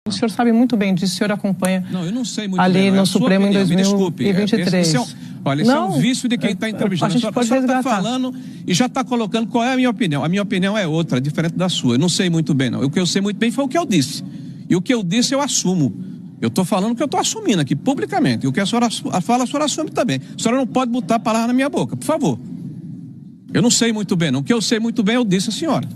O senhor sabe muito bem disso, o senhor acompanha. Não, eu não sei muito ali bem, no Supremo em 2023. Esse é um vício de quem está entrevistando. A senhora está falando e já está colocando qual é a minha opinião. A minha opinião é outra, diferente da sua. Eu não sei muito bem, não. O que eu sei muito bem foi o que eu disse. E o que eu disse eu assumo. Eu estou falando o que eu estou assumindo aqui, publicamente. E o que a senhora fala, a senhora assume também. A senhora não pode botar a palavra na minha boca, por favor. Eu não sei muito bem, não. O que eu sei muito bem eu disse a senhora.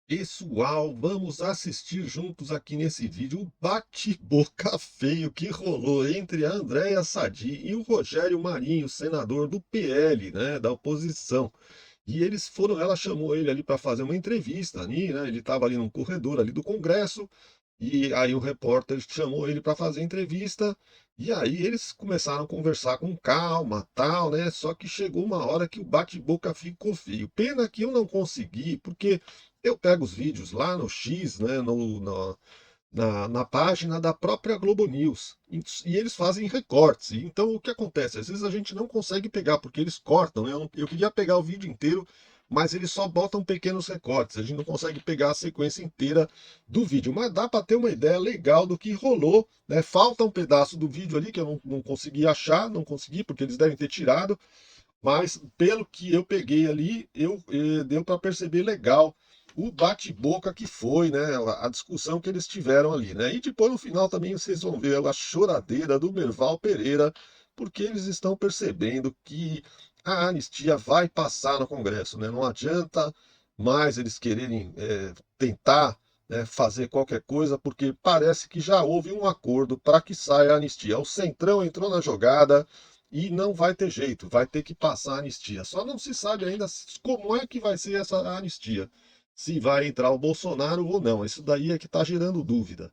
Pessoal, vamos assistir juntos aqui nesse vídeo o bate-boca feio que rolou entre a Andréa Sadi e o Rogério Marinho, senador do PL, né, da oposição. E eles foram, ela chamou ele ali para fazer uma entrevista ali, né, ele estava ali no corredor ali do Congresso, e aí o repórter chamou ele para fazer entrevista, e aí eles começaram a conversar com calma, tal, né, só que chegou uma hora que o bate-boca ficou feio. Pena que eu não consegui, porque eu pego os vídeos lá no X, né, na página da própria Globo News, e eles fazem recortes. Então o que acontece? Às vezes a gente não consegue pegar, porque eles cortam, né? Eu queria pegar o vídeo inteiro, mas eles só botam pequenos recortes. A gente não consegue pegar a sequência inteira do vídeo, mas dá para ter uma ideia legal do que rolou, né? Falta um pedaço do vídeo ali que eu não consegui achar, não consegui, porque eles devem ter tirado, mas pelo que eu peguei ali, deu para perceber legal o bate-boca que foi, né, a discussão que eles tiveram ali, né, e depois no final também vocês vão ver a choradeira do Merval Pereira, porque eles estão percebendo que a anistia vai passar no Congresso, né, não adianta mais eles quererem tentar, né, fazer qualquer coisa, porque parece que já houve um acordo para que saia a anistia. O Centrão entrou na jogada, e não vai ter jeito, vai ter que passar a anistia. Só não se sabe ainda como é que vai ser essa anistia. Se vai entrar o Bolsonaro ou não. Isso daí é que está gerando dúvida.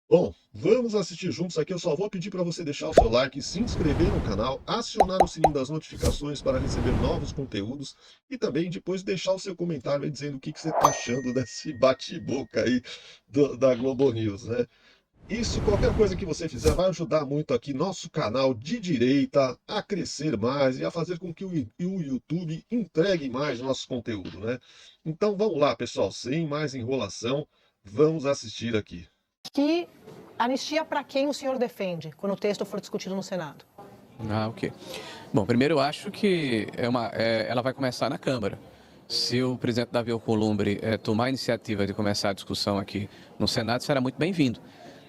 Bom, vamos assistir juntos aqui. Eu só vou pedir para você deixar o seu like, se inscrever no canal, acionar o sininho das notificações para receber novos conteúdos e também depois deixar o seu comentário aí dizendo o que você está achando desse bate-boca aí da Globo News, né? Isso, qualquer coisa que você fizer vai ajudar muito aqui nosso canal de direita a crescer mais e a fazer com que o YouTube entregue mais nosso conteúdo, né? Então vamos lá, pessoal, sem mais enrolação, vamos assistir aqui. Que anistia para quem o senhor defende quando o texto for discutido no Senado? Ok. Bom, primeiro eu acho que ela vai começar na Câmara. Se o presidente Davi Alcolumbre tomar a iniciativa de começar a discussão aqui no Senado, será muito bem-vindo.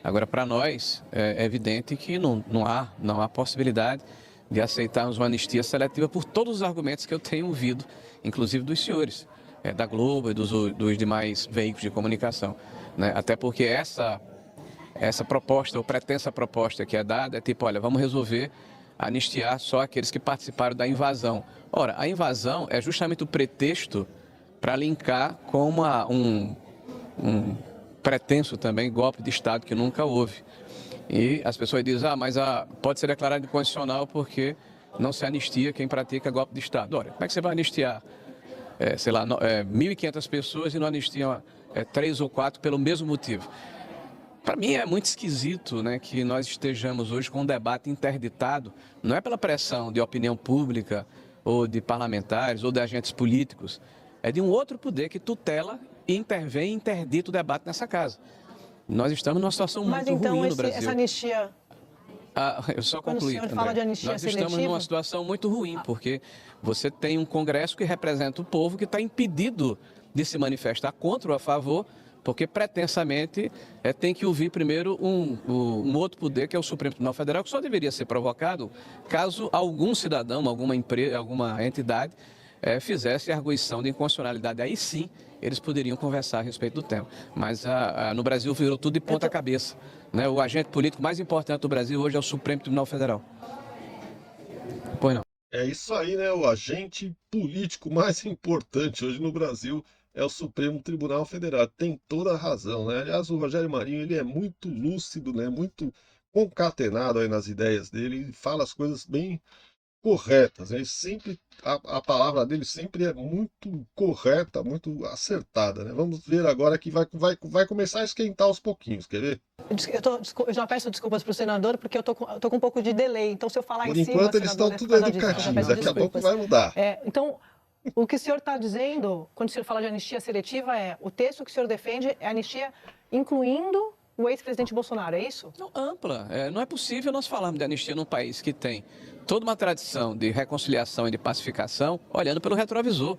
Agora, para nós, é evidente que não há possibilidade de aceitarmos uma anistia seletiva por todos os argumentos que eu tenho ouvido, inclusive dos senhores, da Globo e dos demais veículos de comunicação, né? Até porque essa proposta, ou pretensa proposta que é dada, é tipo, olha, vamos resolver anistiar só aqueles que participaram da invasão. Ora, a invasão é justamente o pretexto para linkar com um pretenso também golpe de Estado que nunca houve. E as pessoas dizem, mas pode ser declarado inconstitucional porque não se anistia quem pratica golpe de Estado. Ora, como é que você vai anistiar, 1.500 pessoas e não anistia 3 ou 4 pelo mesmo motivo? Para mim é muito esquisito, né, que nós estejamos hoje com um debate interditado, não é pela pressão de opinião pública ou de parlamentares ou de agentes políticos, é de um outro poder que tutela e intervém e interdita o debate nessa casa. Nós estamos numa situação muito ruim no Brasil. Essa anistia... eu só concluí, quando o senhor fala de anistia nós seletiva... estamos numa situação muito ruim, porque você tem um Congresso que representa o povo que está impedido de se manifestar contra ou a favor, porque pretensamente tem que ouvir primeiro um outro poder, que é o Supremo Tribunal Federal, que só deveria ser provocado caso algum cidadão, alguma empresa, alguma entidade fizesse a arguição de inconstitucionalidade. Aí sim, eles poderiam conversar a respeito do tema. Mas no Brasil virou tudo de ponta cabeça, né? O agente político mais importante do Brasil hoje é o Supremo Tribunal Federal. Pois não. É isso aí, né? O agente político mais importante hoje no Brasil é o Supremo Tribunal Federal. Tem toda a razão, né? Aliás, o Rogério Marinho, ele é muito lúcido, né? Muito concatenado aí nas ideias dele, ele fala as coisas bem corretas, né? Sempre, a palavra dele sempre é muito correta, muito acertada, né? Vamos ver agora que vai começar a esquentar aos pouquinhos, quer ver? Eu já peço desculpas para o senador, porque eu tô com um pouco de delay, então se eu falar Por em cima... Por enquanto eles estão tudo educativos, daqui a pouco vai mudar. Então, o que o senhor está dizendo, quando o senhor fala de anistia seletiva, o texto que o senhor defende é anistia incluindo o ex-presidente Bolsonaro, é isso? Não, ampla. Não é possível nós falarmos de anistia num país que tem toda uma tradição de reconciliação e de pacificação, olhando pelo retrovisor.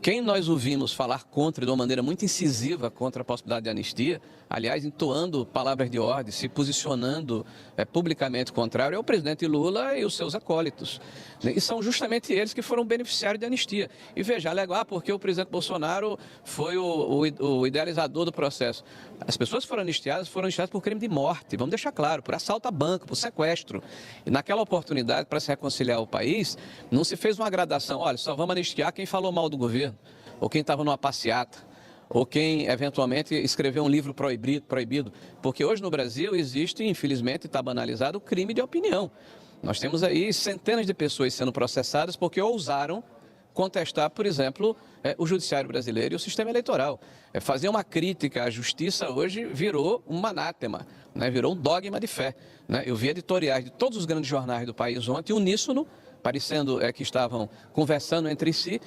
Quem nós ouvimos falar contra, de uma maneira muito incisiva, contra a possibilidade de anistia, aliás, entoando palavras de ordem, se posicionando publicamente contrário, é o presidente Lula e os seus acólitos. E são justamente eles que foram beneficiários de anistia. E veja, alegam, porque o presidente Bolsonaro foi o idealizador do processo. As pessoas que foram anistiadas por crime de morte, vamos deixar claro, por assalto a banco, por sequestro. E naquela oportunidade, para se reconciliar o país, não se fez uma gradação, olha, só vamos anistiar quem falou mal do governo, ou quem estava numa passeata, ou quem eventualmente escreveu um livro proibido. Porque hoje no Brasil existe, infelizmente, está banalizado, o crime de opinião. Nós temos aí centenas de pessoas sendo processadas porque ousaram contestar, por exemplo, o judiciário brasileiro e o sistema eleitoral. Fazer uma crítica à justiça hoje virou um anátema, né? Virou um dogma de fé, né? Eu vi editoriais de todos os grandes jornais do país ontem, uníssono, parecendo que estavam conversando entre si,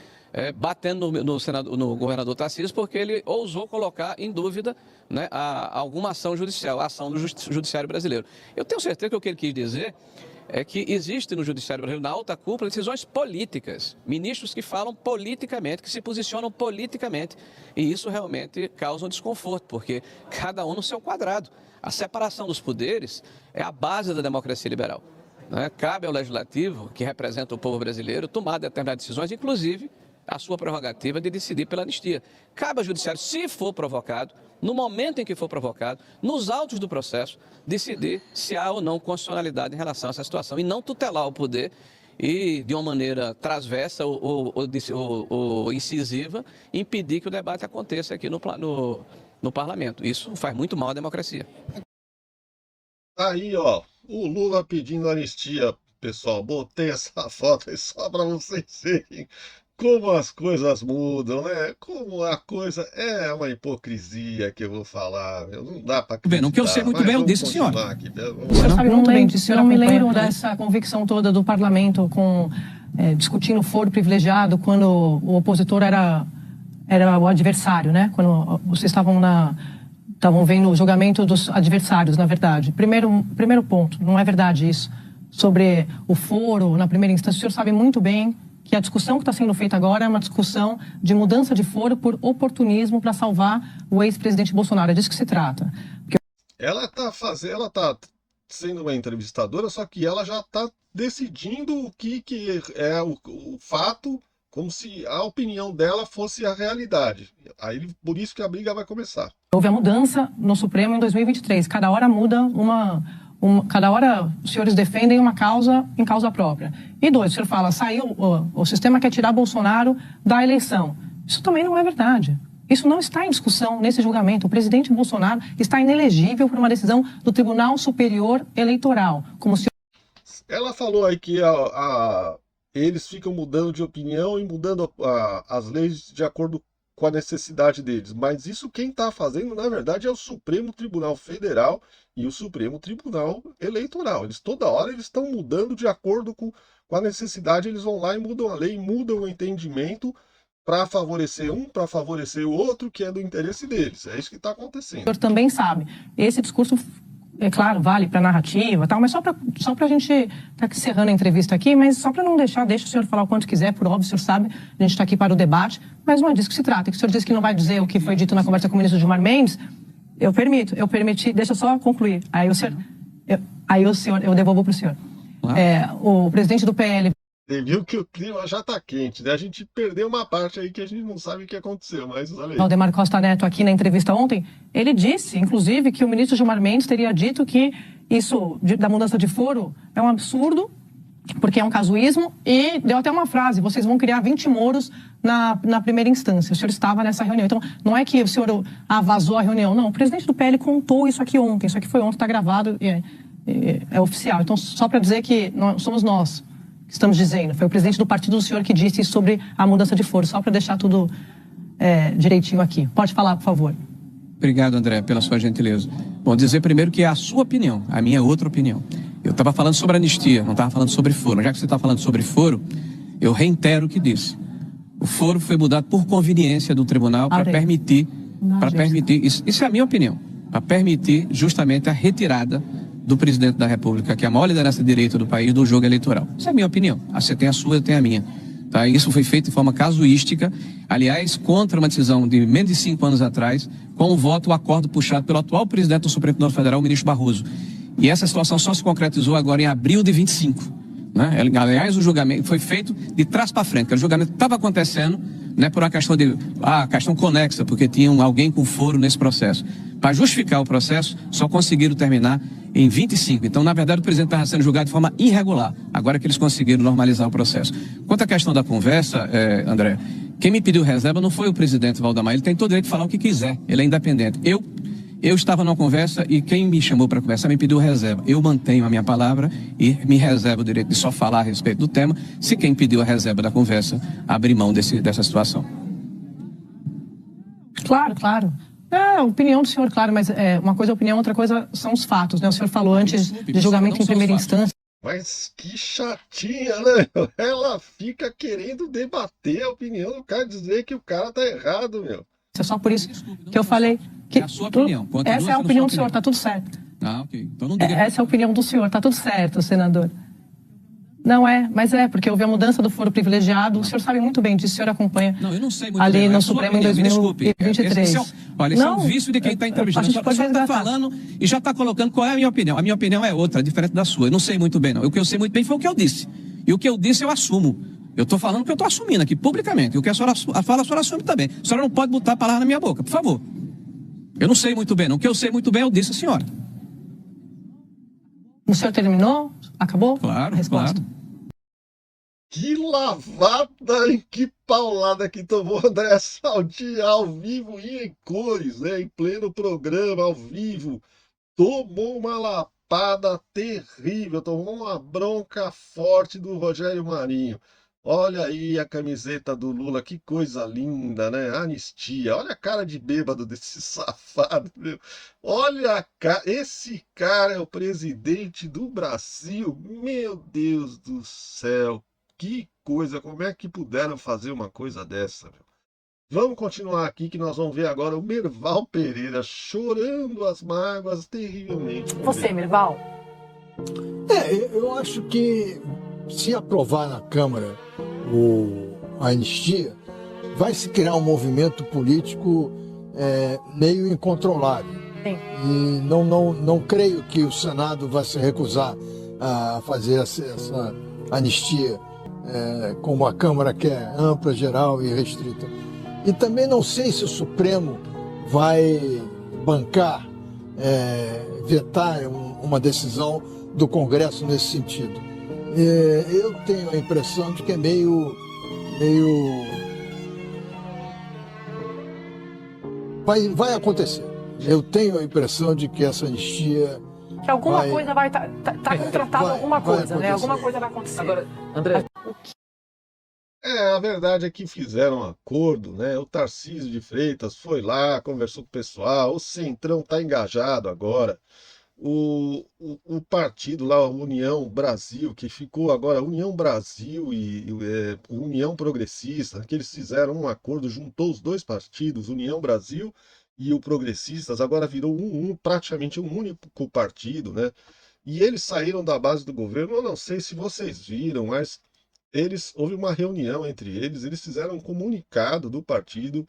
batendo no governador Tarcísio, porque ele ousou colocar em dúvida, né, alguma ação judicial, a ação do judiciário brasileiro. Eu tenho certeza que o que ele quis dizer é que existe no judiciário brasileiro, na alta cúpula, decisões políticas, ministros que falam politicamente, que se posicionam politicamente, e isso realmente causa um desconforto, porque cada um no seu quadrado. A separação dos poderes é a base da democracia liberal, né? Cabe ao legislativo, que representa o povo brasileiro, tomar determinadas decisões, inclusive a sua prerrogativa de decidir pela anistia. Cabe ao judiciário, se for provocado, no momento em que for provocado, nos autos do processo, decidir se há ou não constitucionalidade em relação a essa situação e não tutelar o poder e, de uma maneira transversa ou incisiva, impedir que o debate aconteça aqui no parlamento. Isso faz muito mal à democracia. Aí, ó, o Lula pedindo anistia, pessoal. Botei essa foto aí só para vocês verem como as coisas mudam, né? Como a coisa é uma hipocrisia que eu vou falar. Não dá para acreditar. O que eu sei muito bem, eu disse, senhor. O senhor sabe muito bem disso. Eu não me lembro dessa convicção toda do parlamento discutindo o foro privilegiado quando o opositor era o adversário, né? Quando vocês estavam vendo o julgamento dos adversários, na verdade. Primeiro ponto, não é verdade isso. Sobre o foro, na primeira instância, o senhor sabe muito bem que a discussão que está sendo feita agora é uma discussão de mudança de foro por oportunismo para salvar o ex-presidente Bolsonaro. É disso que se trata. Ela está sendo uma entrevistadora, só que ela já está decidindo o que é o fato, como se a opinião dela fosse a realidade. Aí, por isso que a briga vai começar. Houve a mudança no Supremo em 2023. Cada hora muda cada hora os senhores defendem uma causa em causa própria. E dois, o senhor fala, saiu, o sistema quer tirar Bolsonaro da eleição. Isso também não é verdade. Isso não está em discussão nesse julgamento. O presidente Bolsonaro está inelegível por uma decisão do Tribunal Superior Eleitoral. Como se... Ela falou aí que eles ficam mudando de opinião e mudando as leis de acordo com a necessidade deles. Mas isso quem está fazendo, na verdade, é o Supremo Tribunal Federal e o Supremo Tribunal Eleitoral. Toda hora eles estão mudando de acordo com a necessidade, eles vão lá e mudam a lei, mudam o entendimento para favorecer um, para favorecer o outro, que é do interesse deles. É isso que está acontecendo. O senhor também sabe, esse discurso, é claro, vale para narrativa e tal, mas só para a gente estar encerrando a entrevista aqui, mas só para não deixa o senhor falar o quanto quiser, por óbvio, o senhor sabe, a gente está aqui para o debate, mas não é disso que se trata. Que o senhor disse que não vai dizer o que foi dito na conversa com o ministro Gilmar Mendes, eu permiti, deixa eu só concluir. Aí o senhor, eu devolvo para o senhor. O presidente do PL... Você viu que o clima já está quente, né? A gente perdeu uma parte aí que a gente não sabe o que aconteceu, mas olha aí. Valdemar Costa Neto, aqui na entrevista ontem, ele disse, inclusive, que o ministro Gilmar Mendes teria dito que isso da mudança de foro é um absurdo, porque é um casuísmo, e deu até uma frase, vocês vão criar 20 moros na primeira instância. O senhor estava nessa reunião. Então, não é que o senhor vazou a reunião, não. O presidente do PL contou isso aqui ontem. Isso aqui foi ontem, está gravado, é oficial. Então, só para dizer que somos nós que estamos dizendo. Foi o presidente do partido do senhor que disse sobre a mudança de foro. Só para deixar tudo direitinho aqui. Pode falar, por favor. Obrigado, André, pela sua gentileza. Bom, dizer primeiro que é a sua opinião, a minha é outra opinião. Eu estava falando sobre anistia, não estava falando sobre foro. Já que você está falando sobre foro, eu reitero o que disse. O foro foi mudado por conveniência do tribunal para permitir. Isso é a minha opinião. para permitir justamente a retirada do presidente da República, que é a maior liderança de direito do país, do jogo eleitoral. Essa é a minha opinião. Você tem a sua, eu tenho a minha. Tá? Isso foi feito de forma casuística, aliás, contra uma decisão de menos de 5 anos atrás, com o acordo puxado pelo atual presidente do Supremo Tribunal Federal, o ministro Barroso. E essa situação só se concretizou agora em abril de 25. Né? Aliás, o julgamento foi feito de trás para frente, que o julgamento estava acontecendo, né, por uma questão questão conexa, porque tinha alguém com foro nesse processo. Para justificar o processo, só conseguiram terminar em 25. Então, na verdade, o presidente estava sendo julgado de forma irregular. Agora que eles conseguiram normalizar o processo. Quanto à questão da conversa, André, quem me pediu reserva não foi o presidente Valdemar. Ele tem todo o direito de falar o que quiser. Ele é independente. Eu estava numa conversa e quem me chamou para conversar me pediu reserva. Eu mantenho a minha palavra e me reservo o direito de só falar a respeito do tema, se quem pediu a reserva da conversa abrir mão dessa situação. Claro, claro. É a opinião do senhor, claro, mas uma coisa é a opinião, outra coisa são os fatos, né? O senhor falou antes de julgamento em primeira instância. Mas que chatinha, né? Ela fica querendo debater a opinião do cara, dizer que o cara tá errado, meu. É só por isso que eu falei que É a sua opinião. essa é a opinião do senhor, tá tudo certo. Ah, ok. Então não diga. Essa é a opinião do senhor, tá tudo certo, senador. Não mas porque houve a mudança do foro privilegiado, o senhor sabe muito bem disso, o senhor acompanha. Não, eu não sei muito ali bem. no Supremo em 2023. Olha, esse é um vício de quem está entrevistando. A gente pode está falando e já está colocando qual é a minha opinião. A minha opinião é outra, diferente da sua. Eu não sei muito bem, não. O que eu sei muito bem foi o que eu disse. E o que eu disse eu assumo. Eu estou falando o que eu estou assumindo aqui, publicamente. O que a senhora fala, a senhora assume também. A senhora não pode botar a palavra na minha boca, por favor. Eu não sei muito bem, não. O que eu sei muito bem, eu disse a senhora. O senhor terminou? Acabou? Claro, a resposta. claro. Que lavada, hein? Que paulada que tomou André Saldin ao vivo e em cores, né? Em pleno programa, ao vivo. Tomou uma lapada terrível, tomou uma bronca forte do Rogério Marinho. Olha aí a camiseta do Lula, que coisa linda, né? Anistia. Olha a cara de bêbado desse safado, meu. Olha a cara. Esse cara é o presidente do Brasil. Meu Deus do céu. Que coisa. Como é que puderam fazer uma coisa dessa, meu? Vamos continuar aqui que nós vamos ver agora o Merval Pereira chorando as mágoas terrivelmente. Você, Merval? Eu acho que se aprovar na Câmara a anistia, vai se criar um movimento político meio incontrolável. Sim. E não creio que o Senado vai se recusar a fazer essa anistia como a Câmara quer, ampla, geral e restrita. E também não sei se o Supremo vai bancar, vetar uma decisão do Congresso nesse sentido. Eu tenho a impressão de que é meio vai acontecer. Eu tenho a impressão de que essa anistia Que alguma coisa vai tá contratada alguma coisa, né? acontecer. Alguma coisa vai acontecer. Agora, André, A verdade é que fizeram um acordo, né? O Tarcísio de Freitas foi lá, conversou com o pessoal, o Centrão está engajado agora. O partido lá, a União Brasil, que ficou agora União Brasil e União Progressista, que eles fizeram um acordo, juntou os dois partidos, União Brasil e o Progressistas, agora virou praticamente um único partido, né? E eles saíram da base do governo, eu não sei se vocês viram, mas houve uma reunião entre eles fizeram um comunicado do partido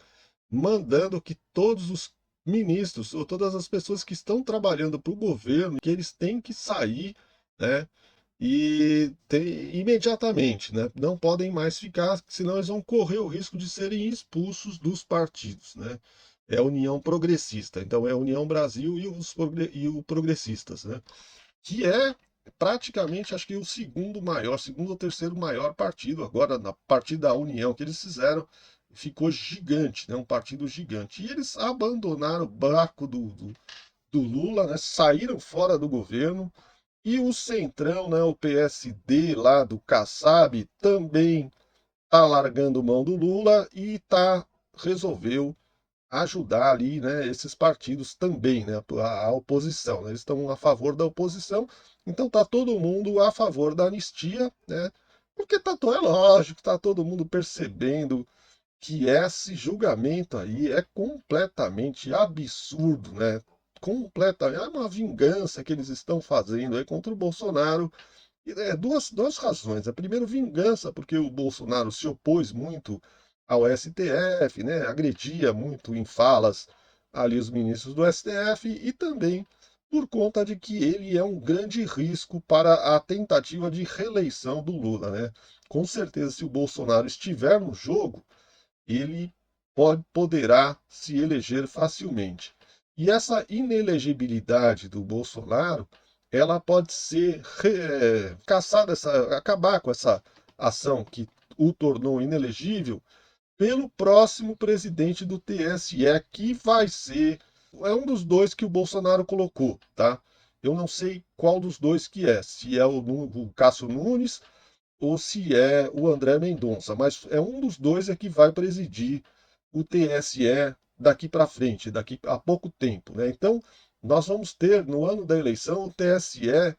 mandando que todos os ministros ou todas as pessoas que estão trabalhando para o governo, que eles têm que sair, né? Imediatamente, né? Não podem mais ficar, senão eles vão correr o risco de serem expulsos dos partidos, né? É a União Progressista, então é a União Brasil e o Progressistas, né? Que é praticamente, acho que o segundo ou terceiro maior partido, agora na partir da União que eles fizeram, ficou gigante, né? Um partido gigante. E eles abandonaram o barco do Lula, né? Saíram fora do governo, e o Centrão, né? O PSD lá do Kassab também está largando mão do Lula e resolveu ajudar ali, né, esses partidos também, né, a oposição, né, eles estão a favor da oposição, então tá todo mundo a favor da anistia, né, porque é lógico, tá todo mundo percebendo que esse julgamento aí é completamente absurdo, né, completamente, é uma vingança que eles estão fazendo aí contra o Bolsonaro. E, duas razões. A primeira, vingança, porque o Bolsonaro se opôs muito ao STF, né? Agredia muito em falas ali os ministros do STF, e também por conta de que ele é um grande risco para a tentativa de reeleição do Lula, né? Com certeza, se o Bolsonaro estiver no jogo, ele poderá se eleger facilmente. E essa inelegibilidade do Bolsonaro, ela pode ser caçada, acabar com essa ação que o tornou inelegível pelo próximo presidente do TSE, que vai ser, é um dos dois que o Bolsonaro colocou, tá? Eu não sei qual dos dois que é, se é o Cássio Nunes ou se é o André Mendonça, mas é um dos dois que vai presidir o TSE daqui para frente, daqui a pouco tempo, né? Então, nós vamos ter, no ano da eleição, o TSE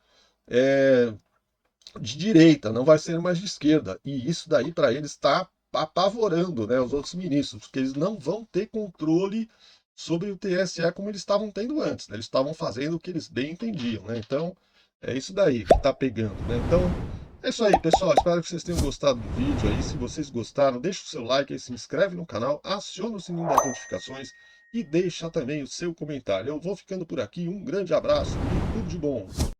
de direita, não vai ser mais de esquerda. E isso daí, para eles, está apavorando, né, os outros ministros, porque eles não vão ter controle sobre o TSE como eles estavam tendo antes, né? Eles estavam fazendo o que eles bem entendiam, né? Então, é isso daí que está pegando, né? Então, é isso aí, pessoal. Espero que vocês tenham gostado do vídeo aí. Se vocês gostaram, deixa o seu like aí, se inscreve no canal, aciona o sininho das notificações e deixa também o seu comentário. Eu vou ficando por aqui. Um grande abraço e tudo de bom.